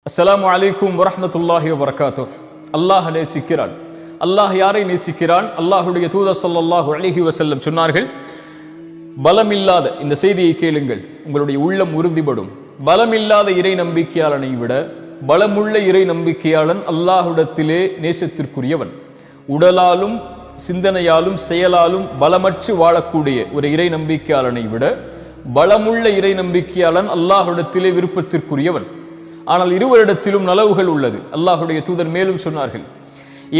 அஸ்ஸலாமு அலைக்கும் வரஹ்மத்துல்லாஹி வபரகாத்துஹ். அல்லாஹ் நேசிக்கிறான். அல்லாஹ் யாரை நேசிக்கிறான்? அல்லாஹுடைய தூதர் ஸல்லல்லாஹு அலைஹி வஸல்லம் சொன்னார்கள், பலமில்லாத, இந்த செய்தியை கேளுங்கள், உங்களுடைய உள்ளம் உறுதிப்படும். பலமில்லாத இறை நம்பிக்கையாளனை விட பலமுள்ள இறை நம்பிக்கையாளன் அல்லாஹ்விடத்திலே நேசத்திற்குரியவன். உடலாலும் சிந்தனையாலும் செயலாலும் பலமற்று வாழக்கூடிய ஒரு இறை நம்பிக்கையாளனை விட பலமுள்ள இறை நம்பிக்கையாளன் அல்லாஹ்விடத்திலே விருப்பத்திற்குரியவன். ஆனால் இருவரிடத்திலும் நலவுகள் உள்ளது. அல்லாஹுடைய தூதர் மேலும் சொன்னார்கள்,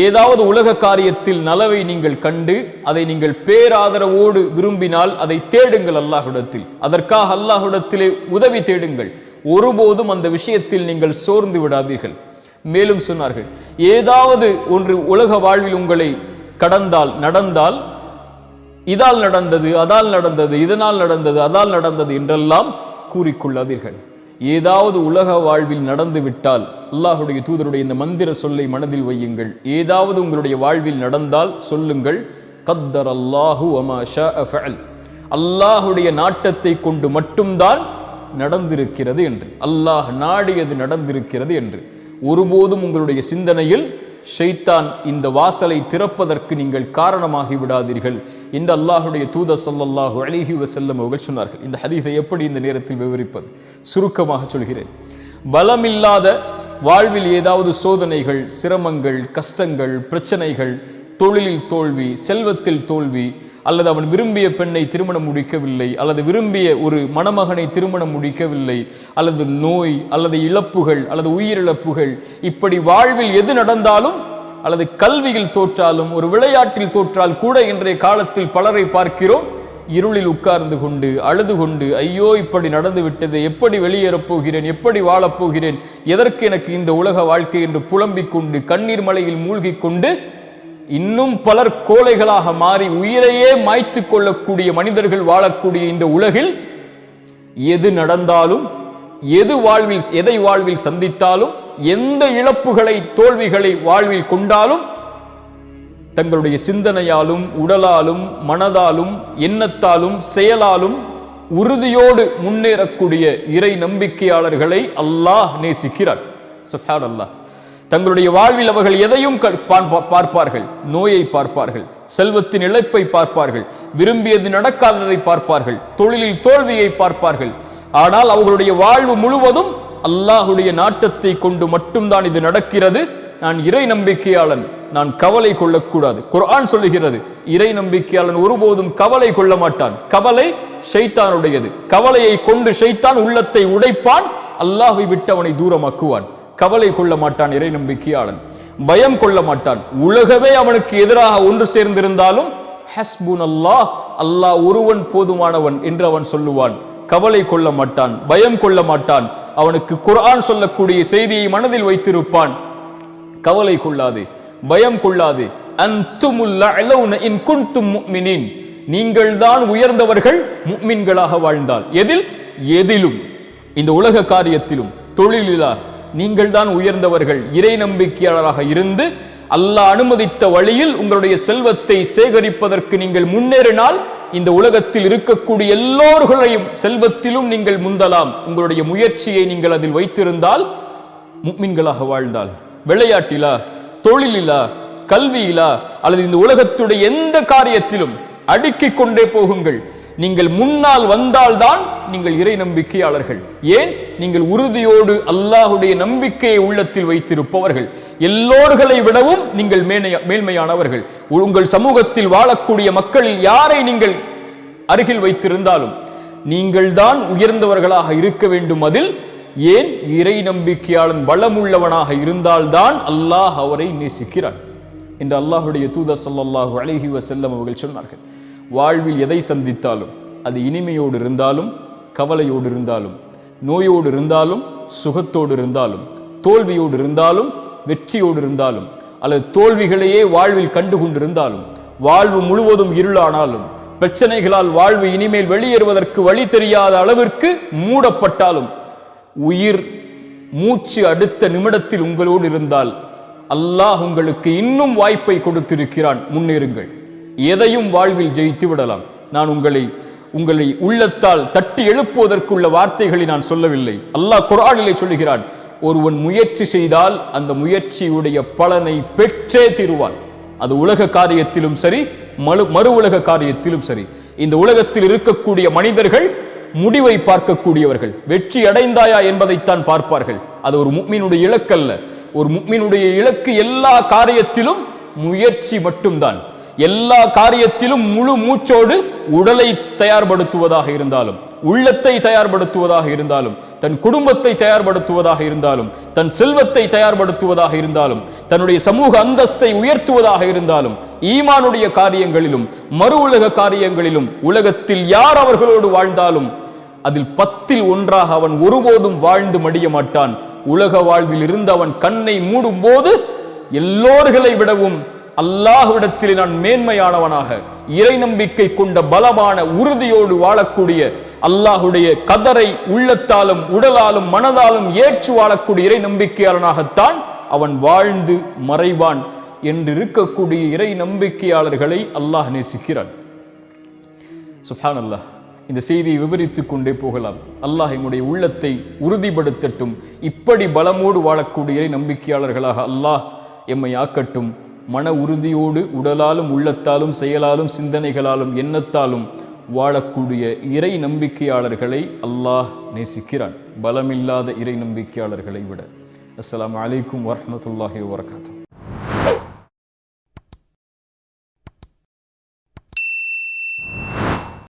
ஏதாவது உலக காரியத்தில் நலவை நீங்கள் கண்டு அதை நீங்கள் பேராதரவோடு விரும்பினால் அதை தேடுங்கள் அல்லாஹ்விடத்தில், அதற்காக அல்லாஹ்விடத்திலே உதவி தேடுங்கள். ஒருபோதும் அந்த விஷயத்தில் நீங்கள் சோர்ந்து விடாதீர்கள். மேலும் சொன்னார்கள், ஏதாவது ஒன்று உலக வாழ்வில் உங்களை கடந்தால் நடந்தால், இதால் நடந்தது, அதால் நடந்தது, இதனால் நடந்தது, அதால் நடந்தது என்றெல்லாம் கூறிக்கொள்ளாதீர்கள். ஏதாவது உலக வாழ்வில் நடந்து விட்டால் அல்லாஹுடைய தூதருடைய இந்த மந்திர சொல்லை மனதில் வையுங்கள். ஏதாவது உங்களுடைய வாழ்வில் நடந்தால் சொல்லுங்கள், கத்தர் அல்லாஹு வமா ஷாஅ ஃபஅல், அல்லாஹுடைய நாட்டத்தை கொண்டு மட்டும்தான் நடந்திருக்கிறது என்று, அல்லாஹ் நாடியது நடந்திருக்கிறது என்று. ஒருபோதும் உங்களுடைய சிந்தனையில் ஷைத்தான் இந்த வாசலை திறப்பதற்கு நீங்கள் காரணமாகி விடாதீர்கள் என்று அல்லாஹுடைய தூதர் ஸல்லல்லாஹு அலைஹி வஸல்லம் அவர்கள் சொன்னார்கள். இந்த ஹதீஸை எப்படி இந்த நேரத்தில் விவரிப்பது? சுருக்கமாக சொல்கிறேன். பலமில்லாத வாழ்வில் ஏதாவது சோதனைகள், சிரமங்கள், கஷ்டங்கள், பிரச்சனைகள், தொழிலில் தோல்வி, செல்வத்தில் தோல்வி, அல்லது அவன் விரும்பிய பெண்ணை திருமணம் முடிக்கவில்லை, அல்லது விரும்பிய ஒரு மணமகனை திருமணம் முடிக்கவில்லை, அல்லது நோய், அல்லது இழப்புகள், அல்லது உயிரிழப்புகள், இப்படி வாழ்வில் எது நடந்தாலும், அல்லது கல்வியில் தோற்றாலும், ஒரு விளையாட்டில் தோற்றால் கூட இன்றைய காலத்தில் பலரை பார்க்கிறோம், இருளில் உட்கார்ந்து கொண்டு அழுது கொண்டு, ஐயோ இப்படி நடந்து விட்டது, எப்படி வெளியேறப் போகிறேன், எப்படி வாழப்போகிறேன், எதற்கு எனக்கு இந்த உலக வாழ்க்கை என்று புலம்பிக் கொண்டு கண்ணீர் மலையில் மூழ்கி கொண்டு இன்னும் பலர் கோழைகளாக மாறி உயிரையே மாய்த்து கொள்ளக்கூடிய மனிதர்கள் வாழக்கூடிய இந்த உலகில் எது நடந்தாலும், எதை வாழ்வில் சந்தித்தாலும், எந்த இழப்புகளை தோல்விகளை வாழ்வில் கொண்டாலும் தங்களுடைய சிந்தனையாலும் உடலாலும் மனதாலும் எண்ணத்தாலும் செயலாலும் உறுதியோடு முன்னேறக்கூடிய இறை நம்பிக்கையாளர்களை அல்லாஹ் நேசிக்கிறார். சுப்ஹானல்லாஹ். தங்களுடைய வாழ்வில் அவர்கள் எதையும் பார்ப்பார்கள். நோயை பார்ப்பார்கள், செல்வத்தின் இழப்பை பார்ப்பார்கள், விரும்பியது நடக்காததை பார்ப்பார்கள், தொழிலில் தோல்வியை பார்ப்பார்கள். ஆனால் அவர்களுடைய வாழ்வு முழுவதும் அல்லாஹுடைய நாட்டத்தை கொண்டு மட்டும்தான் இது நடக்கிறது. நான் இறை நம்பிக்கையாளன், நான் கவலை கொள்ளக்கூடாது. குர்ஆன் சொல்லுகிறது, இறை நம்பிக்கையாளன் ஒருபோதும் கவலை கொள்ள மாட்டான். கவலை ஷைத்தானுடையது. கவலையை கொண்டு ஷைத்தான் உள்ளத்தை உடைப்பான், அல்லாஹ்வை விட்டு அவனை தூரமாக்குவான். கவலை கொள்ள மாட்டான் இறை நம்பிக்கையாளன். பயம் கொள்ள மாட்டான். உலகமே அவனுக்கு எதிராக ஒன்று சேர்ந்திருந்தாலும் ஹஸ்புனல்லாஹ், அல்லாஹ் ஒருவன் போதுமானவன் என்று அவன் சொல்லுவான். கவலை கொள்ள மாட்டான், பயம் கொள்ள மாட்டான். அவனுக்கு குர்ஆன் சொல்லக்கூடிய செய்தியை மனதில் வைத்திருப்பான். கவலை கொள்ளாதே, பயம் கொள்ளாதே. அன்துமுல் அலௌன இன் குன்தும் முஃமினீன், நீங்கள் தான் உயர்ந்தவர்கள் முஃமின்களாக வாழ்ந்தால். எதிலும், இந்த உலக காரியத்திலும் தொழிலிலா நீங்கள் தான் உயர்ந்தவர்கள். இறை நம்பிக்கையாளராக இருந்து அல்லாஹ் அனுமதித்த வழியில் உங்களுடைய செல்வத்தை சேகரிப்பதற்கு நீங்கள் முன்னேறினால் இந்த உலகத்தில் இருக்கக்கூடிய எல்லோர்களையும் செல்வத்திலும் நீங்கள் முந்தலாம். உங்களுடைய முயற்சியை நீங்கள் அதில் வைத்திருந்தால், முஃமின்களாக வாழ்ந்தால். விளையாட்டிலா, தொழிலிலா, கல்வியிலா, அல்லது இந்த உலகத்துடைய எந்த காரியத்திலும் அடுக்கிக் கொண்டே போகுங்கள். நீங்கள் முன்னால் வந்தால்தான் நீங்கள் இறை நம்பிக்கையாளர்கள். ஏன்? நீங்கள் உறுதியோடு அல்லாஹுடைய நம்பிக்கையை உள்ளத்தில் வைத்திருப்பவர்கள். எல்லோர்களை விடவும் நீங்கள் மேன்மையானவர்கள். உங்கள் சமூகத்தில் வாழக்கூடிய மக்களில் யாரை நீங்கள் அருகில் வைத்திருந்தாலும் நீங்கள் தான் உயர்ந்தவர்களாக இருக்க வேண்டும். அதில் ஏன்? இறை நம்பிக்கையாளன் பலமுள்ளவனாக இருந்தால்தான் அல்லாஹ் அவரை நேசிக்கிறான் என்று அல்லாஹுடைய தூதர் ஸல்லல்லாஹு அலைஹி வஸல்லம் அவர்கள் சொன்னார்கள். வாழ்வில் எதை சந்தித்தாலும், அது இனிமையோடு இருந்தாலும், கவலையோடு இருந்தாலும், நோயோடு இருந்தாலும், சுகத்தோடு இருந்தாலும், தோல்வியோடு இருந்தாலும், வெற்றியோடு இருந்தாலும், அல்லது தோல்விகளையே வாழ்வில் கண்டு கொண்டிருந்தாலும், வாழ்வு முழுவதும் இருளானாலும், பிரச்சனைகளால் வாழ்வு இனிமேல் வெளியேறுவதற்கு வழி தெரியாத அளவிற்கு மூடப்பட்டாலும், உயிர் மூச்சு அடுத்த நிமிடத்தில் உங்களோடு இருந்தால் அல்லாஹ் உங்களுக்கு இன்னும் வாய்ப்பை கொடுத்திருக்கிறான். முன்னேறுங்கள். எதையும் வாழ்வில் ஜெயித்து விடலாம். நான் உங்களை உள்ளத்தால் தட்டி எழுப்புவதற்குள்ள வார்த்தைகளை நான் சொல்லவில்லை. அல்லாஹ் குர்ஆனிலே சொல்லுகிறான், ஒருவன் முயற்சி செய்தால் அந்த முயற்சியுடைய பலனை பெற்றே தீருவான். அது உலக காரியத்திலும் சரி, மறு உலக காரியத்திலும் சரி. இந்த உலகத்தில் இருக்கக்கூடிய மனிதர்கள் முடிவை பார்க்கக்கூடியவர்கள். வெற்றி அடைந்தாயா என்பதைத்தான் பார்ப்பார்கள். அது ஒரு முஃமினுடைய இலக்கல்ல. ஒரு முஃமினுடைய இலக்கு எல்லா காரியத்திலும் முயற்சி மட்டும்தான். எல்லா காரியத்திலும் முழு மூச்சோடு உடலை தயார்படுத்துவதாக இருந்தாலும், உள்ளத்தை தயார்படுத்துவதாக இருந்தாலும், தன் குடும்பத்தை தயார்படுத்துவதாக இருந்தாலும், தன் செல்வத்தை தயார்படுத்துவதாக இருந்தாலும், தன்னுடைய சமூக அந்தஸ்தை உயர்த்துவதாக இருந்தாலும், ஈமானுடைய காரியங்களிலும் மறு உலக காரியங்களிலும் உலகத்தில் யார் அவர்களோடு வாழ்ந்தாலும் அதில் 10ல் 1 அவன் ஒருபோதும் வாழ்ந்து மடிய மாட்டான். உலக வாழ்வில் இருந்து அவன் கண்ணை மூடும் போது எல்லோர்களை விடவும் அல்லாஹ்விடத்தில் நான் மேன்மையானவனாக, இறை நம்பிக்கை கொண்ட பலமான உறுதியோடு வாழக்கூடிய, அல்லாஹுடைய கதரை உள்ளத்தாலும் உடலாலும் மனதாலும் ஏற்று வாழக்கூடிய இறை நம்பிக்கையாளனாகத்தான் அவன் வாழ்ந்து மறைவான் என்று இருக்கக்கூடிய இறை நம்பிக்கையாளர்களை அல்லாஹ் நேசிக்கிறான். சுப்ஹானல்லாஹ். இந்த செய்தியை விவரித்துக் கொண்டே போகலாம். அல்லாஹ் எம்முடைய உள்ளத்தை உறுதிப்படுத்தட்டும். இப்படி பலமோடு வாழக்கூடிய இறை நம்பிக்கையாளர்களாக அல்லாஹ் எம்மை ஆக்கட்டும். மன உறுதியோடு உடலாலும் உள்ளத்தாலும் செயலாலும் சிந்தனைகளாலும் எண்ணத்தாலும் வாழக்கூடிய இறை நம்பிக்கையாளர்களை அல்லாஹ் நேசிக்கிறான், பலமில்லாத இறை நம்பிக்கையாளர்களை விட. அஸ்ஸலாமு அலைக்கும் வரஹ்மத்துல்லாஹி வபரகாத்துஹு.